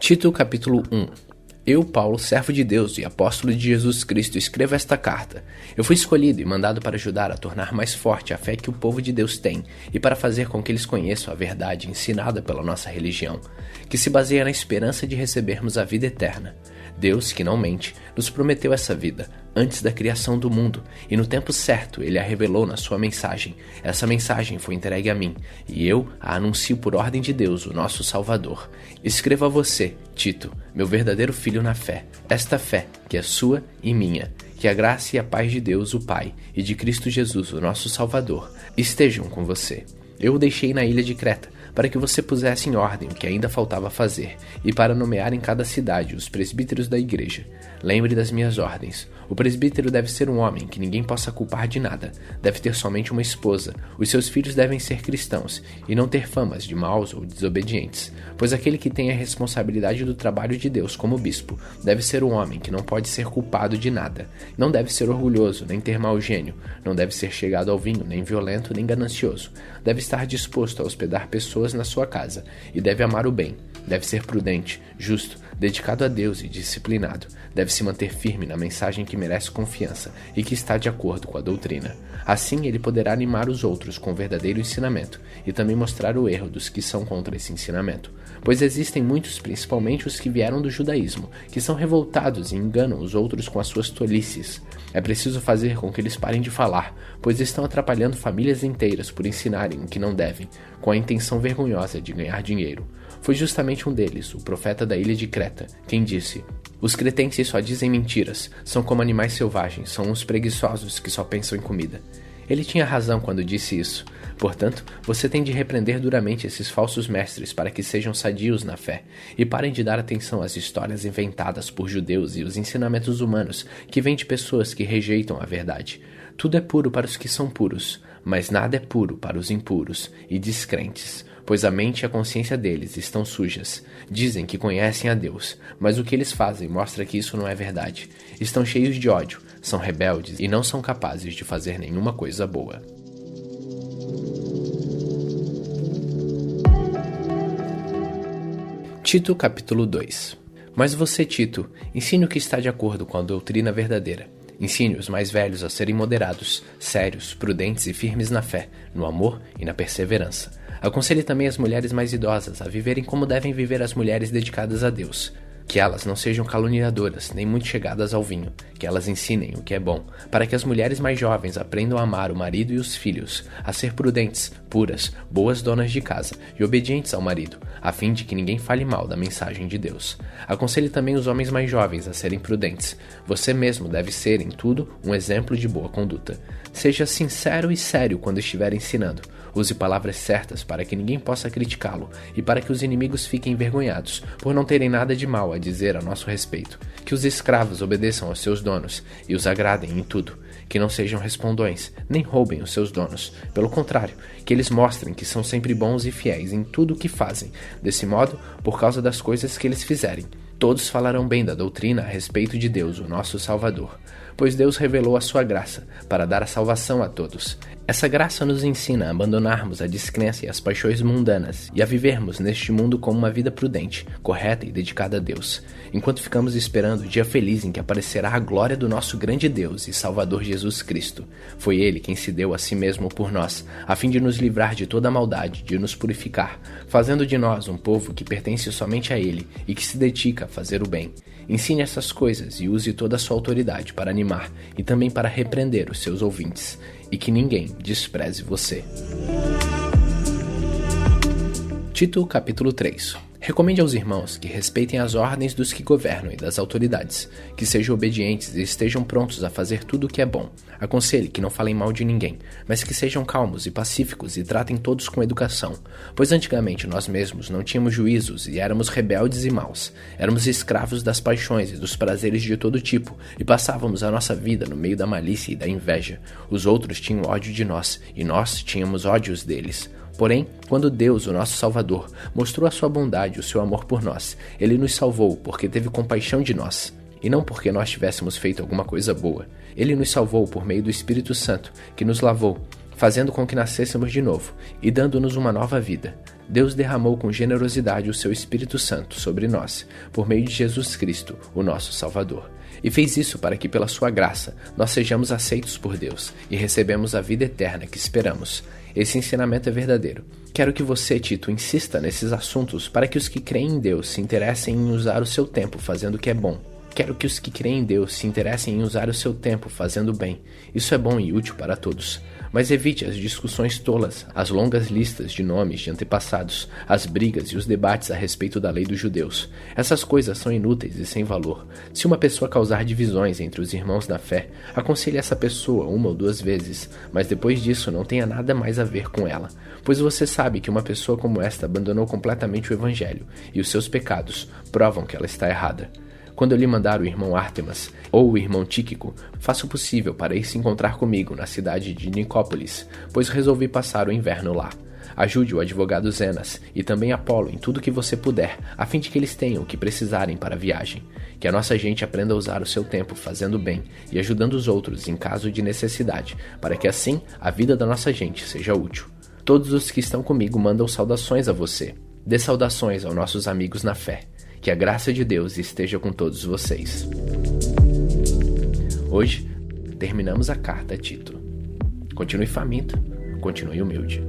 Tito capítulo 1. Eu, Paulo, servo de Deus e apóstolo de Jesus Cristo, escrevo esta carta. Eu fui escolhido e mandado para ajudar a tornar mais forte a fé que o povo de Deus tem e para fazer com que eles conheçam a verdade ensinada pela nossa religião, que se baseia na esperança de recebermos a vida eterna. Deus, que não mente, nos prometeu essa vida antes da criação do mundo, e no tempo certo ele a revelou na sua mensagem. Essa mensagem foi entregue a mim, e eu a anuncio por ordem de Deus, o nosso Salvador. Escrevo a você, Tito, meu verdadeiro filho na fé, esta fé que é sua e minha. Que a graça e a paz de Deus, o Pai, e de Cristo Jesus, o nosso Salvador, estejam com você. Eu o deixei na ilha de Creta, para que você pusesse em ordem o que ainda faltava fazer, e para nomear em cada cidade os presbíteros da igreja. Lembre das minhas ordens. O presbítero deve ser um homem que ninguém possa culpar de nada. Deve ter somente uma esposa. Os seus filhos devem ser cristãos, e não ter famas de maus ou desobedientes. Pois aquele que tem a responsabilidade do trabalho de Deus como bispo, deve ser um homem que não pode ser culpado de nada. Não deve ser orgulhoso, nem ter mau gênio. Não deve ser chegado ao vinho, nem violento, nem ganancioso. Deve estar disposto a hospedar pessoas na sua casa, e deve amar o bem. Deve ser prudente, justo, dedicado a Deus e disciplinado. Deve se manter firme na mensagem que merece confiança e que está de acordo com a doutrina. Assim ele poderá animar os outros com o verdadeiro ensinamento e também mostrar o erro dos que são contra esse ensinamento. Pois existem muitos, principalmente os que vieram do judaísmo, que são revoltados e enganam os outros com as suas tolices. É preciso fazer com que eles parem de falar, pois estão atrapalhando famílias inteiras por ensinarem o que não devem, com a intenção vergonhosa de ganhar dinheiro. Foi justamente um deles, o profeta da ilha de Creta, quem disse: "Os cretenses só dizem mentiras, são como animais selvagens, são uns preguiçosos que só pensam em comida." Ele tinha razão quando disse isso. Portanto, você tem de repreender duramente esses falsos mestres para que sejam sadios na fé e parem de dar atenção às histórias inventadas por judeus e os ensinamentos humanos que vêm de pessoas que rejeitam a verdade. Tudo é puro para os que são puros, mas nada é puro para os impuros e descrentes, pois a mente e a consciência deles estão sujas. Dizem que conhecem a Deus, mas o que eles fazem mostra que isso não é verdade. Estão cheios de ódio, são rebeldes e não são capazes de fazer nenhuma coisa boa. Tito capítulo 2. Mas você, Tito, ensine o que está de acordo com a doutrina verdadeira. Ensine os mais velhos a serem moderados, sérios, prudentes e firmes na fé, no amor e na perseverança. Aconselhe também as mulheres mais idosas a viverem como devem viver as mulheres dedicadas a Deus. Que elas não sejam caluniadoras, nem muito chegadas ao vinho. Que elas ensinem o que é bom, para que as mulheres mais jovens aprendam a amar o marido e os filhos, a ser prudentes, puras, boas donas de casa e obedientes ao marido, a fim de que ninguém fale mal da mensagem de Deus. Aconselhe também os homens mais jovens a serem prudentes. Você mesmo deve ser, em tudo, um exemplo de boa conduta. Seja sincero e sério quando estiver ensinando. Use palavras certas para que ninguém possa criticá-lo e para que os inimigos fiquem envergonhados por não terem nada de mal a dizer a nosso respeito. Que os escravos obedeçam aos seus donos e os agradem em tudo. Que não sejam respondões, nem roubem os seus donos. Pelo contrário, que eles mostrem que são sempre bons e fiéis em tudo o que fazem. Desse modo, por causa das coisas que eles fizerem, todos falarão bem da doutrina a respeito de Deus, o nosso Salvador. Pois Deus revelou a sua graça para dar a salvação a todos. Essa graça nos ensina a abandonarmos a descrença e as paixões mundanas e a vivermos neste mundo como uma vida prudente, correta e dedicada a Deus, enquanto ficamos esperando o dia feliz em que aparecerá a glória do nosso grande Deus e Salvador Jesus Cristo. Foi Ele quem se deu a si mesmo por nós, a fim de nos livrar de toda a maldade, de nos purificar, fazendo de nós um povo que pertence somente a Ele e que se dedica a fazer o bem. Ensine essas coisas e use toda a sua autoridade para animar e também para repreender os seus ouvintes, e que ninguém despreze você. Tito capítulo 3. Recomende aos irmãos que respeitem as ordens dos que governam e das autoridades, que sejam obedientes e estejam prontos a fazer tudo o que é bom. Aconselhe que não falem mal de ninguém, mas que sejam calmos e pacíficos e tratem todos com educação, pois antigamente nós mesmos não tínhamos juízos e éramos rebeldes e maus. Éramos escravos das paixões e dos prazeres de todo tipo e passávamos a nossa vida no meio da malícia e da inveja. Os outros tinham ódio de nós e nós tínhamos ódios deles. Porém, quando Deus, o nosso Salvador, mostrou a sua bondade e o seu amor por nós, Ele nos salvou porque teve compaixão de nós, e não porque nós tivéssemos feito alguma coisa boa. Ele nos salvou por meio do Espírito Santo, que nos lavou, fazendo com que nascêssemos de novo e dando-nos uma nova vida. Deus derramou com generosidade o seu Espírito Santo sobre nós, por meio de Jesus Cristo, o nosso Salvador. E fez isso para que, pela sua graça, nós sejamos aceitos por Deus e recebemos a vida eterna que esperamos. Esse ensinamento é verdadeiro. Quero que você, Tito, insista nesses assuntos para que os que creem em Deus se interessem em usar o seu tempo fazendo o que é bom. Quero que os que creem em Deus se interessem em usar o seu tempo fazendo o bem. Isso é bom e útil para todos. Mas evite as discussões tolas, as longas listas de nomes de antepassados, as brigas e os debates a respeito da lei dos judeus. Essas coisas são inúteis e sem valor. Se uma pessoa causar divisões entre os irmãos na fé, aconselhe essa pessoa 1 ou 2 vezes, mas depois disso não tenha nada mais a ver com ela, pois você sabe que uma pessoa como esta abandonou completamente o Evangelho, e os seus pecados provam que ela está errada. Quando eu lhe mandar o irmão Ártemas ou o irmão Tíquico, faça o possível para ir se encontrar comigo na cidade de Nicópolis, pois resolvi passar o inverno lá. Ajude o advogado Zenas e também Apolo em tudo que você puder, a fim de que eles tenham o que precisarem para a viagem. Que a nossa gente aprenda a usar o seu tempo fazendo bem e ajudando os outros em caso de necessidade, para que assim a vida da nossa gente seja útil. Todos os que estão comigo mandam saudações a você. Dê saudações aos nossos amigos na fé. Que a graça de Deus esteja com todos vocês. Hoje, terminamos a carta a Tito. Continue faminto, continue humilde.